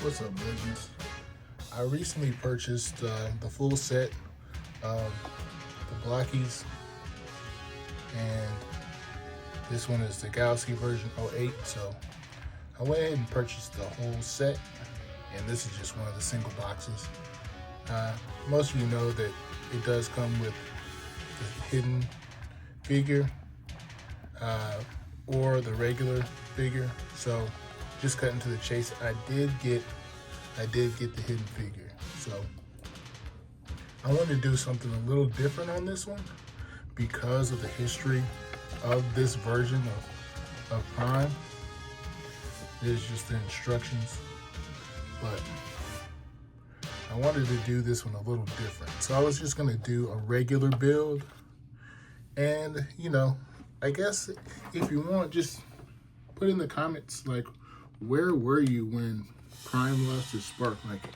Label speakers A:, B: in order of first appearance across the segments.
A: What's up, legends? I recently purchased the full set of the Blokees, and this one is the Galaxy version 08. So I went ahead and purchased the whole set, and this is just one of the single boxes. Most of you know that it does come with the hidden figure or the regular figure. So just cutting to the chase, I did get the hidden figure. So I wanted to do something a little different on this one because of the history of this version of Prime. There's just the instructions, but I wanted to do this one a little different. So I was just gonna do a regular build, and I guess if you want, just put in the comments, like, where were you when Prime lost his spark? Like,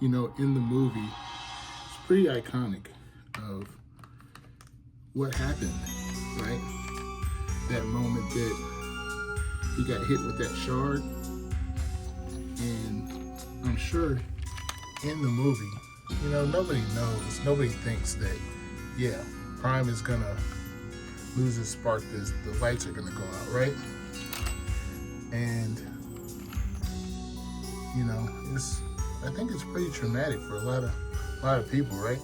A: in the movie, it's pretty iconic of what happened, right? That moment that he got hit with that shard. And I'm sure in the movie, nobody knows, nobody thinks that, yeah, Prime is gonna lose his spark, the lights are gonna go out, right? And I think it's pretty traumatic for a lot of people, right?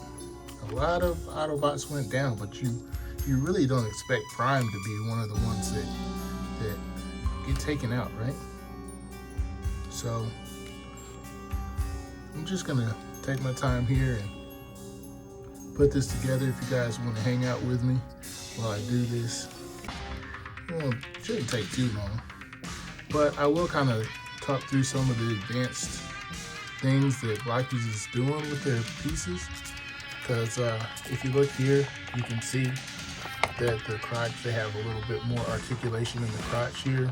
A: A lot of Autobots went down, but you really don't expect Prime to be one of the ones that get taken out, right? So I'm just gonna take my time here and put this together. If you guys want to hang out with me while I do this, it shouldn't take too long, but I will kind of talk through some of the advanced things that Blokees is doing with their pieces. Because if you look here, you can see that the crotch, they have a little bit more articulation in the crotch here.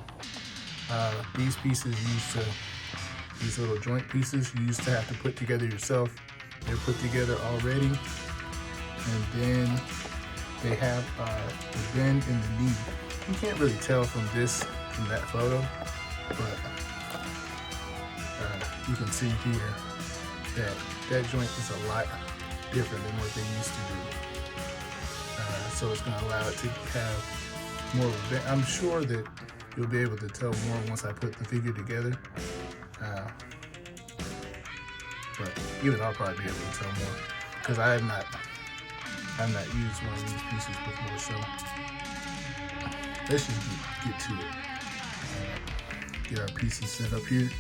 A: These pieces these little joint pieces, you used to have to put together yourself. They're put together already. And then they have the bend in the knee. You can't really tell from that photo, but you can see here that joint is a lot different than what they used to do. So it's going to allow it to have more of a bend. I'm sure that you'll be able to tell more once I put the figure together. But even I'll probably be able to tell more because I have not used one of these pieces before. So let's just get to it. Get our pieces set up here.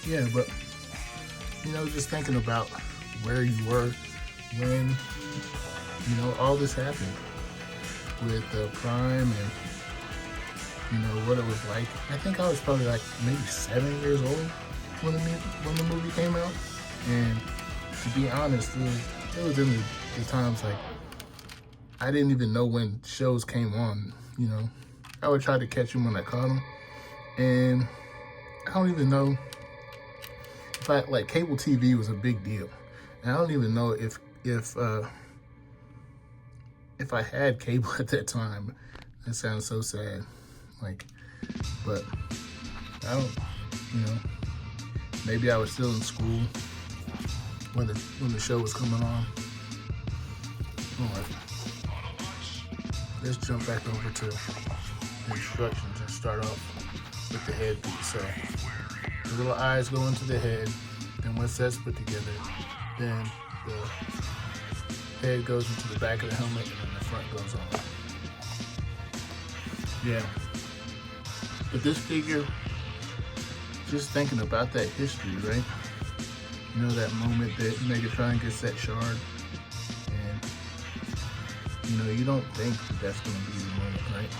A: Yeah, but just thinking about where you were when all this happened with Prime, and what it was like. I think I was probably like maybe 7 years old when the movie came out, and to be honest, it was in the times like I didn't even know when shows came on. I would try to catch them when I caught them, and I don't even know. Like cable TV was a big deal, and I don't even know if I had cable at that time. That sounds so sad. But I don't. Maybe I was still in school when the show was coming on. All right, let's jump back over to the instructions and start off with the head piece. So the little eyes go into the head, then once that's put together, then the head goes into the back of the helmet, and then the front goes on. Yeah. But this figure, just thinking about that history, right? That moment that Megatron gets that shard, and you don't think that's gonna be the moment, right?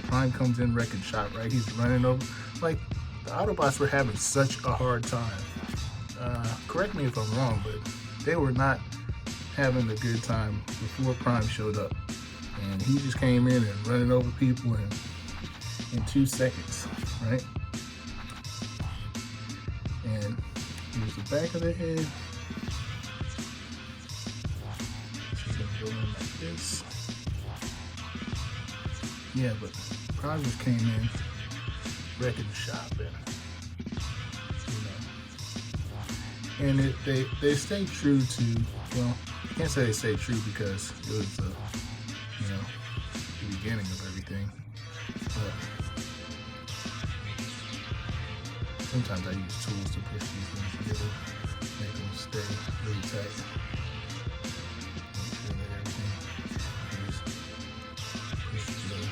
A: Prime comes in wrecking shop, right? He's running over. Like, the Autobots were having such a hard time. Correct me if I'm wrong, but they were not having a good time before Prime showed up. And he just came in and running over people in 2 seconds, right? And here's the back of the head. She's gonna go in like this. Yeah, but Prime just came in wrecking shop, and they stay true to, well, I can't say they stay true because it was the beginning of everything, but sometimes I use tools to push these things together, make them stay really tight. Make sure that everything is pushed together.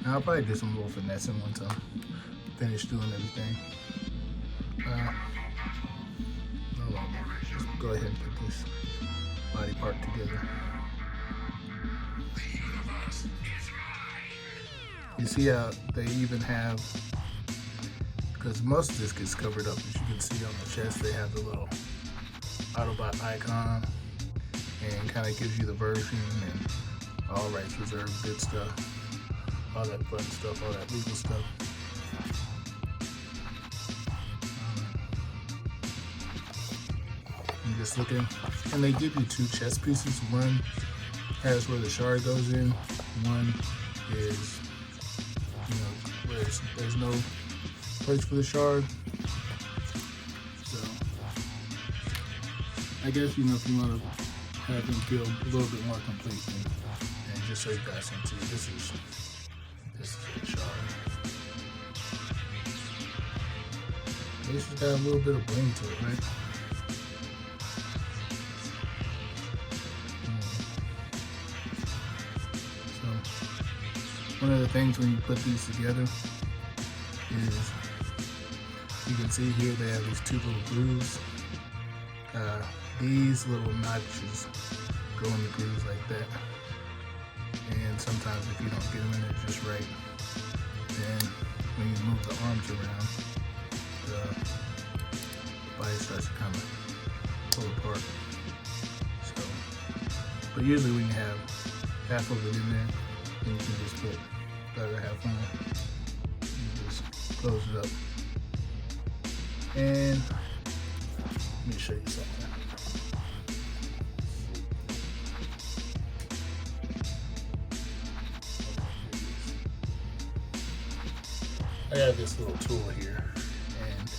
A: Now I'll probably do some little finessing once I'm finished doing everything. Just go ahead and put this body part together. You see how they even have, because most of this gets covered up, as you can see on the chest, they have the little Autobot icon and kind of gives you the version and all rights reserved, good stuff. All that fun stuff, all that legal stuff. I'm just looking, and they give you two chest pieces. One has where the shard goes in. One is, where there's no place for the shard. So, I guess, if you want to have them feel a little bit more complete, and just so you guys can see, this is the shard. This has got a little bit of bling to it, right? So, one of the things when you put these together is, you can see here they have these two little grooves. These little notches go in the grooves like that. And sometimes if you don't get them in there just right, then when you move the arms around, the body starts to kind of pull apart. So, but usually when you have half of it in there, then you can just put the other half on. You just close it up. And let me show you something. I have this little tool here, and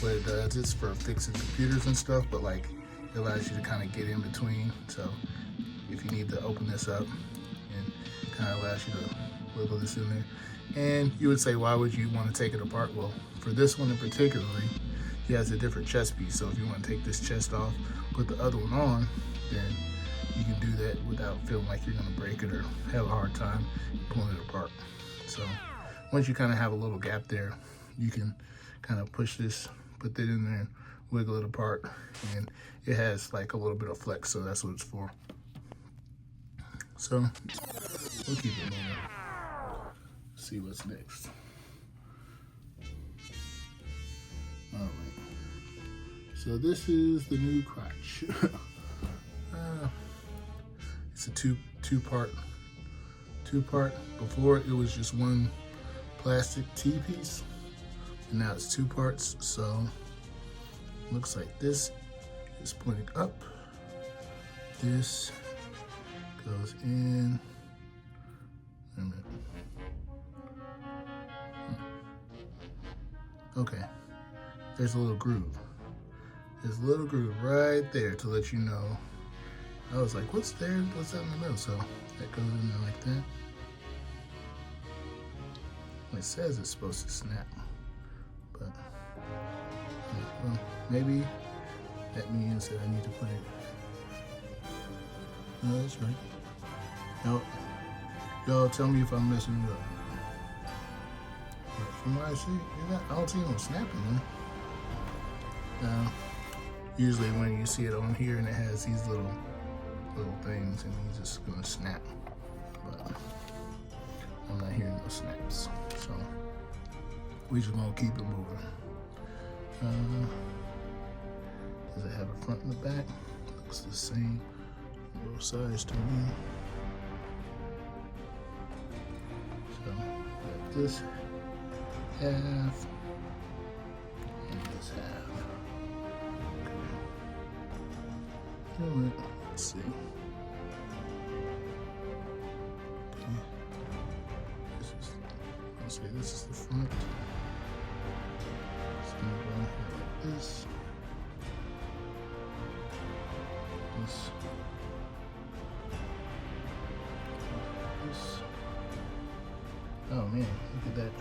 A: what it does, it's for fixing computers and stuff, but like it allows you to kind of get in between. So if you need to open this up, and kind of allows you to wiggle this in there. And you would say, why would you want to take it apart? Well, for this one in particularly, he has a different chest piece. So if you want to take this chest off, put the other one on, then you can do that without feeling like you're going to break it or have a hard time pulling it apart. So once you kind of have a little gap there, you can kind of push this, put that in there, and wiggle it apart, and it has like a little bit of flex, so that's what it's for. So we'll keep it moving. See what's next. All right. So this is the new crotch. It's a two-part. Before it was just one plastic T-piece, and now it's two parts. So looks like this is pointing up. This goes in. Wait a minute. Okay, there's a little groove. There's a little groove right there to let you know. I was like, what's there? What's that in the middle? So that goes in there like that. It says it's supposed to snap, but well, maybe that means that I need to put it. No, that's right. Y'all tell me if I'm messing it up. But from what I see, I don't see no snapping. Usually when you see it on here and it has these little things, and you're just gonna snap. But I'm not hearing no snaps, so we just gonna keep it moving. Does it have a front and a back? Looks the same on both sides to me. So got this half, and this half. Okay. You know what? Let's see. Okay. Let's say this is the front. So I'm going to go ahead like this. This. Oh man, look at that.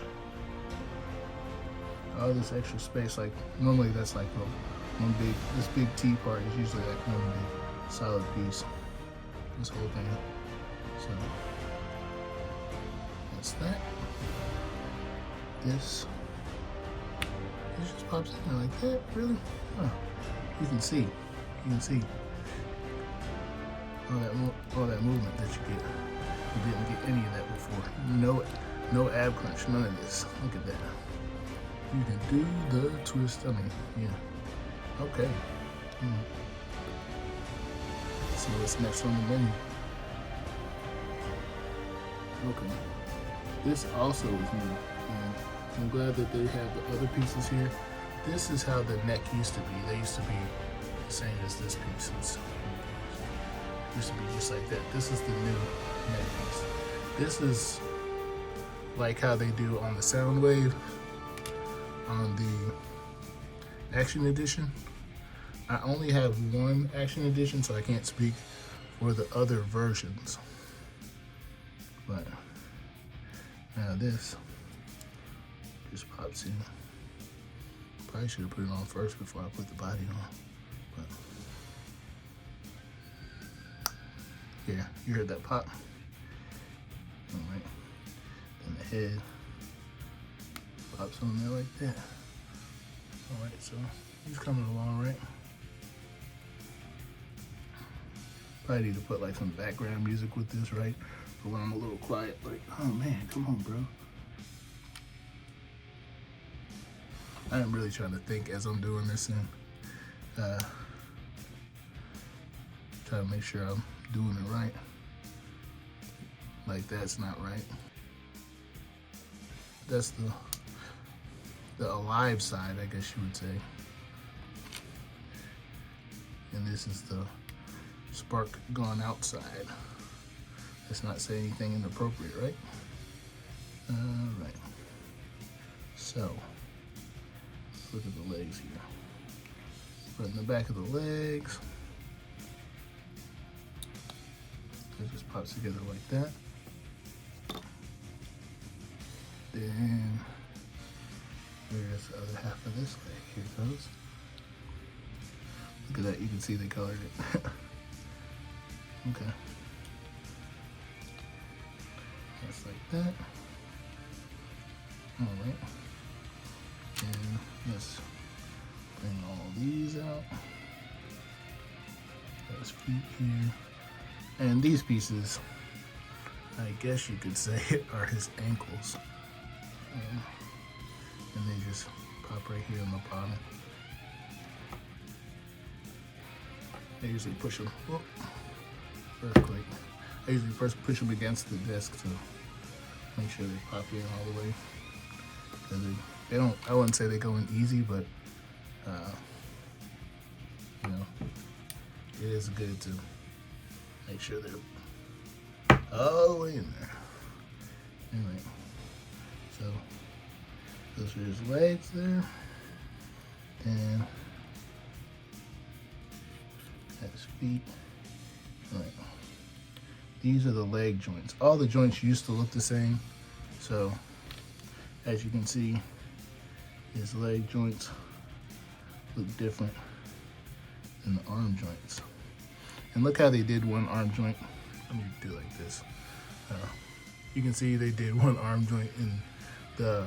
A: All this extra space, like normally that's like this big T part is usually like one big solid piece. This whole thing. So that's that. This just pops in there like that, really? Oh, you can see all that movement that you get. You didn't get any of that before. No ab crunch, none of this. Look at that. You can do the twist. I mean, yeah. Okay. Let's see what's next on the menu. Okay. This also is new. And I'm glad that they have the other pieces here. This is how the neck used to be. They used to be the same as this piece. It used to be just like that. This is the new neck piece. This is like how they do on the Soundwave on the Action Edition. I only have one Action Edition, so I can't speak for the other versions. But now this just pops in. Probably should have put it on first before I put the body on. But yeah, you heard that pop. All right. Then the head pops on there like that. All right, so he's coming along, right? Probably need to put like some background music with this, right? For when I'm a little quiet, like, oh man, come on, bro. I am really trying to think as I'm doing this and try to make sure I'm doing it right. Like that's not right. That's the alive side, I guess you would say. And this is the spark gone outside. Let's not say anything inappropriate, right? All right. So, look at the legs here. Put in the back of the legs. It just pops together like that. Then, here's the other half of this leg. Here it goes. Look at that, you can see they colored it. Okay. Just like that. All right. And let's bring all these out. There's feet here. And these pieces, I guess you could say, are his ankles. And they just pop right here on the bottom. I usually push them. Whoop. Earthquake. I usually first push them against the desk to make sure they pop in all the way. Because they don't, I wouldn't say they go in easy, but you know, it is good to make sure they're all the way in there. Anyway, so those are his legs there, and his feet. All right. These are the leg joints. All the joints used to look the same, so as you can see, his leg joints look different than the arm joints. And look how they did one arm joint. Let me do like this. You can see they did one arm joint in the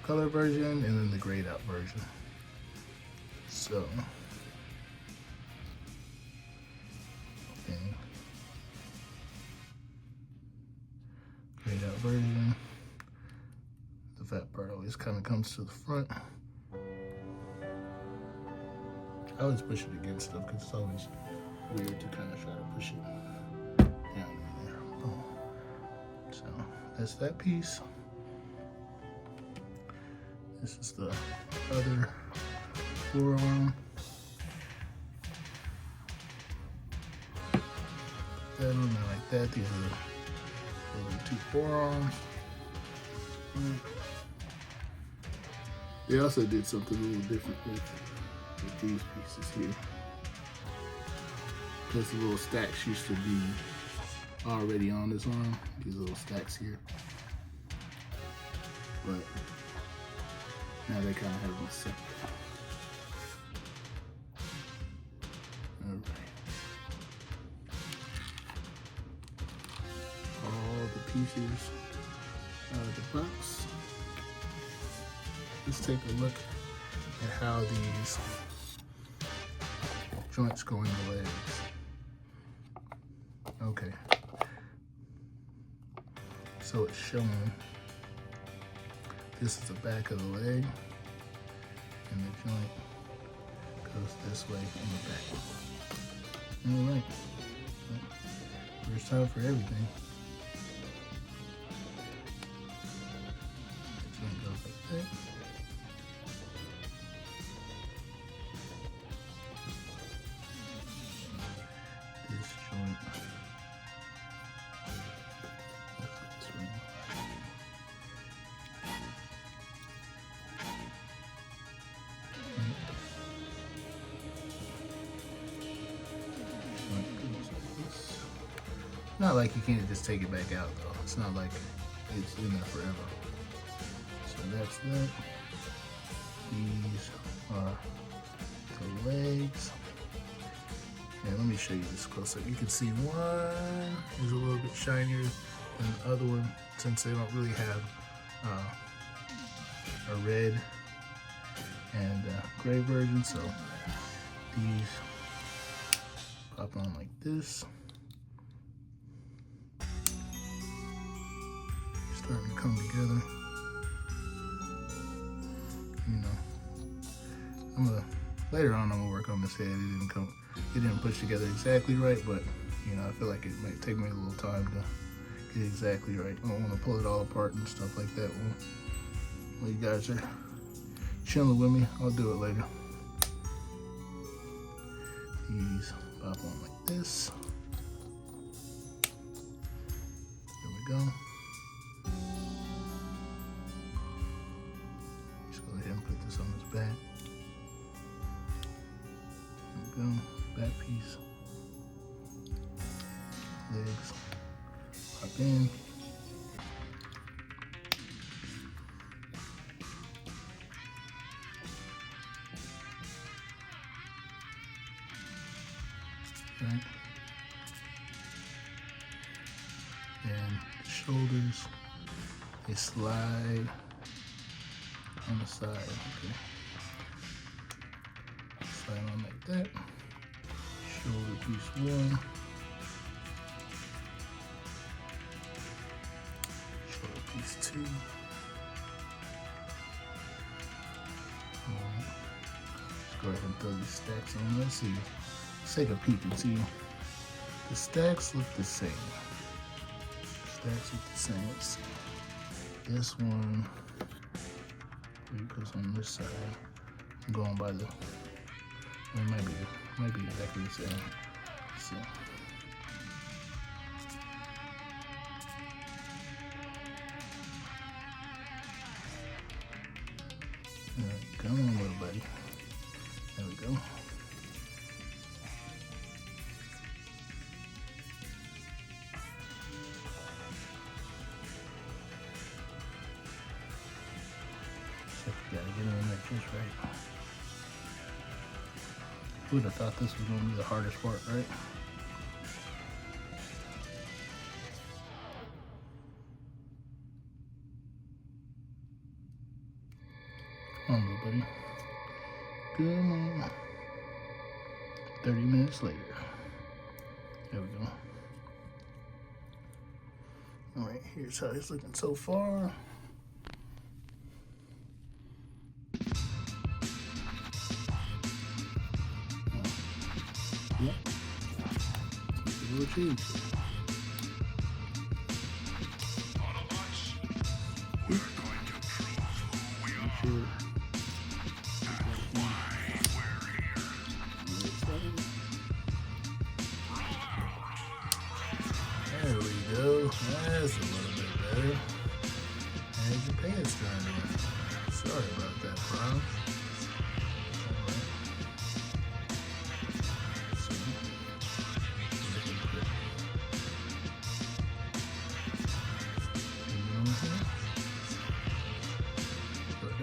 A: color version and then the grayed out version. So, okay. Grayed out version. The fat part always kind of comes to the front. I always push it against stuff because it's always weird to kind of try to push it down in there. Boom. So that's that piece. This is the other forearm. That one, I like that. These are the two forearms. They also did something a little different with these pieces here. Because the little stacks used to be already on this arm, these little stacks here. But now they kind of have them separate. Alright. All the pieces out of the box. Let's take a look at how these joints go in the legs. Okay. So it's showing this is the back of the leg, and the joint goes this way in the back. All right. First time for everything. The joint goes like that. This joint. Not like you can't just take it back out though. It's not like it's in there forever. So that's that. These are the legs. And let me show you this close up. You can see one is a little bit shinier than the other one, since they don't really have a red and gray version. So these pop on like this. Starting to come together. You know, later on I'm gonna work on this head. It didn't push together exactly right, but you know, I feel like it might take me a little time to get exactly right. I don't want to pull it all apart and stuff like that. Well, you guys are chilling with me, I'll do it later. These pop on like this. There we go. On his back. There we go. Back piece. Legs. Pop in. Right. And the shoulders, they slide on the side, okay. Slide on like that. Shoulder piece one. Shoulder piece two. Alright. Let's go ahead and throw these stacks on. Let's see. Let's take a peek and see. The stacks look the same. Stacks look the same. Let's see. This one goes on this side. I'm going by the, it might be exactly the same. Let's see. All right, come on, little buddy. There we go. Gotta get in there just right. Who would have thought this was going to be the hardest part, right? Come on, little buddy. Come on. 30 minutes later. There we go. All right, here's how it's looking so far. Yep. A little change. Make sure Prime.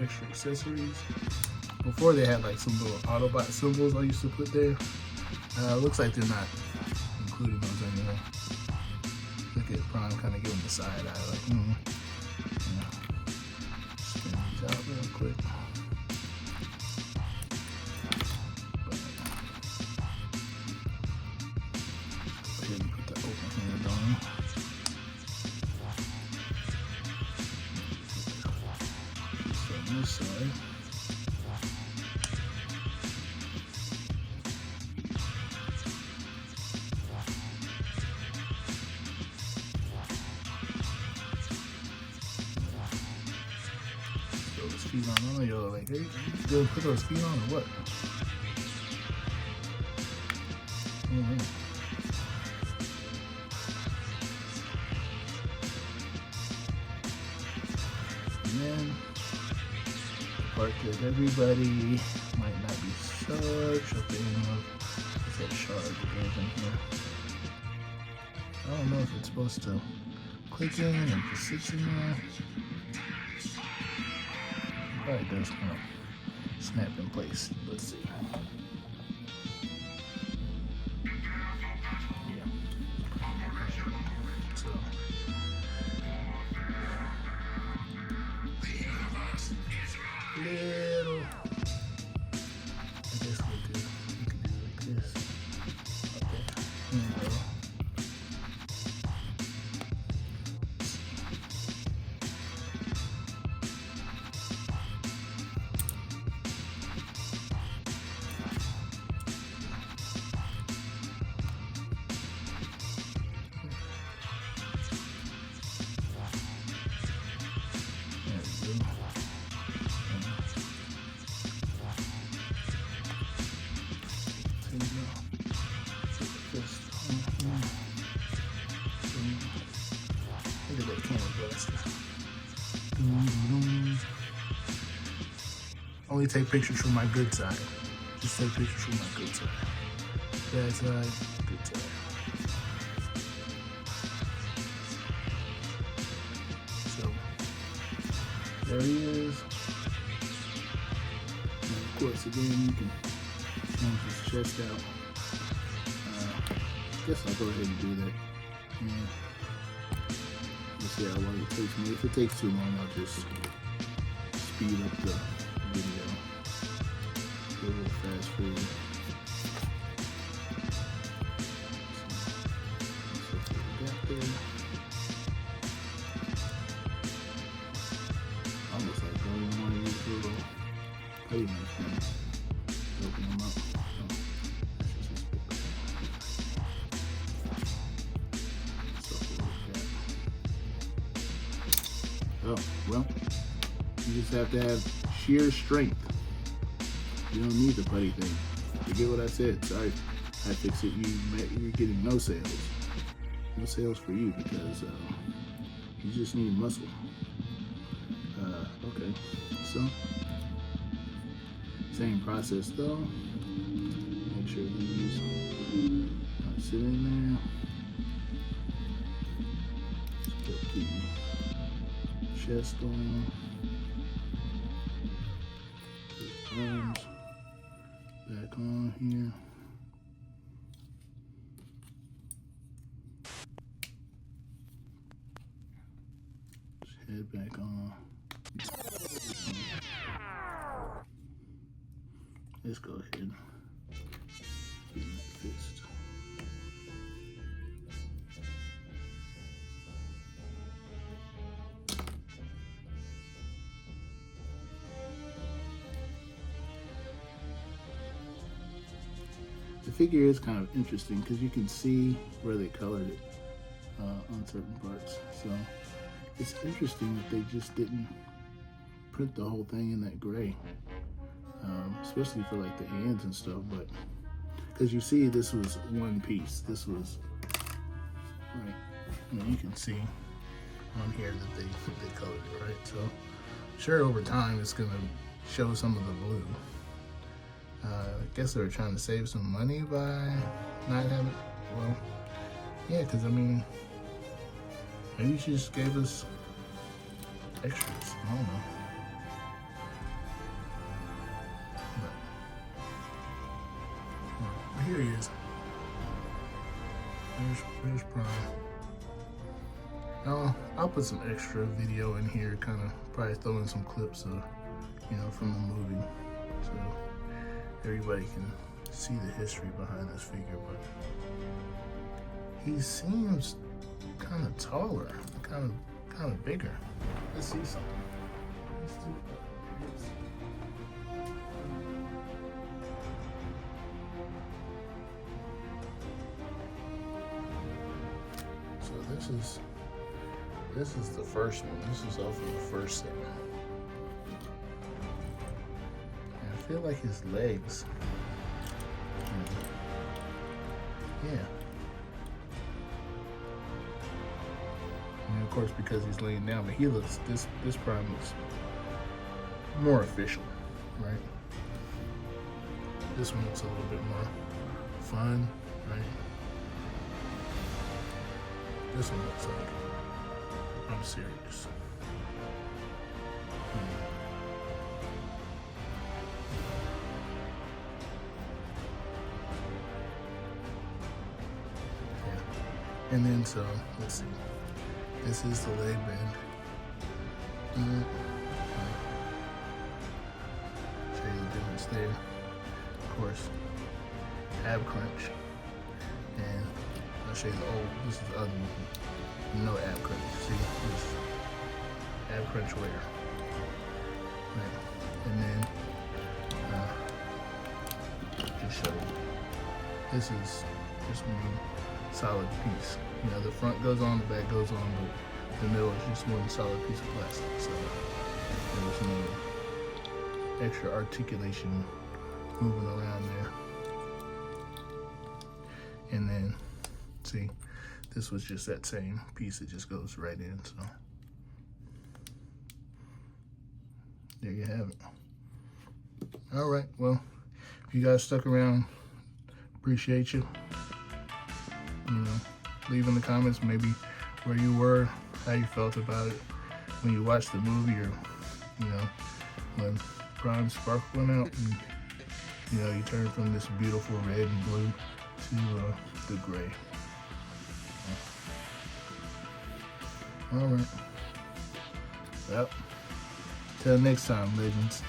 A: Extra accessories. Before they had like some little Autobot symbols I used to put there. Looks like they're not including those anymore. Look at Prime kind of giving the side eye like, yeah. Spin these out real quick. Go ahead and put the open hand on. This side. Throw his feet on. I know y'all like, hey, you gonna put those feet on or what? Alright. And then part that everybody might not be such a fan of is that shard that goes in here. I don't know if it's supposed to click in and just sits in there. Probably does kind of snap in place. Let's see. Yeah. So. Little. I guess we could do like this. Okay. Here we go. Only take pictures from my good side. Just take pictures from my good side. Bad side, good side. So, there he is. And of course, again, you can change his chest out. I guess I'll go ahead and do that. Yeah. Let's see how long it takes me. If it takes too long, I'll just speed up the video. Do a little fast forward. So what we got there. Almost like going on one of these little pavement things. Open them up. Oh, well, you just have to have sheer strength. You don't need the putty thing. Forget what I said. Sorry, I fixed it. You're getting no sales. No sales for you because you just need muscle. Okay, so same process though. Make sure these sit in there. Just put the chest on. Arms back on here. Just head back on. Let's go ahead. Get that fist. The figure is kind of interesting because you can see where they colored it on certain parts. So it's interesting that they just didn't print the whole thing in that gray, especially for like the hands and stuff. But because you see, this was one piece. This was right. You can see on here that they colored it right. So sure, over time it's gonna show some of the blue. I guess they were trying to save some money by not having, well, yeah, because I mean, maybe she just gave us extras. I don't know. But here he is. There's Prime. I'll put some extra video in here, kind of probably throw in some clips of, you know, from the movie, so everybody can see the history behind this figure. But he seems kind of taller, kind of bigger. Let's see something. So this is the first one. This is off of the first set. And I feel like his legs. Yeah. And of course, because he's laying down, but he looks, this Prime looks more official, right? This one looks a little bit more fun, right? This one looks like I'm serious. Yeah. And then so let's see. This is the leg band. Show you the difference there. Of course, ab crunch. And I'll show you the old. This is the other one. No ab crunch. See, this ab crunch wear. Right. And then just show you. This is just one solid piece. You know, the front goes on, the back goes on, but the middle is just one solid piece of plastic. So there's no extra articulation moving around there. And then, see, this was just that same piece that just goes right in. So there you have it. All right, well, if you guys stuck around, appreciate you. You know, leave in the comments maybe where you were, how you felt about it when you watched the movie, or, you know, when Prime Spark went out and, you know, you turned from this beautiful red and blue to the gray. All right. Well, till next time, legends.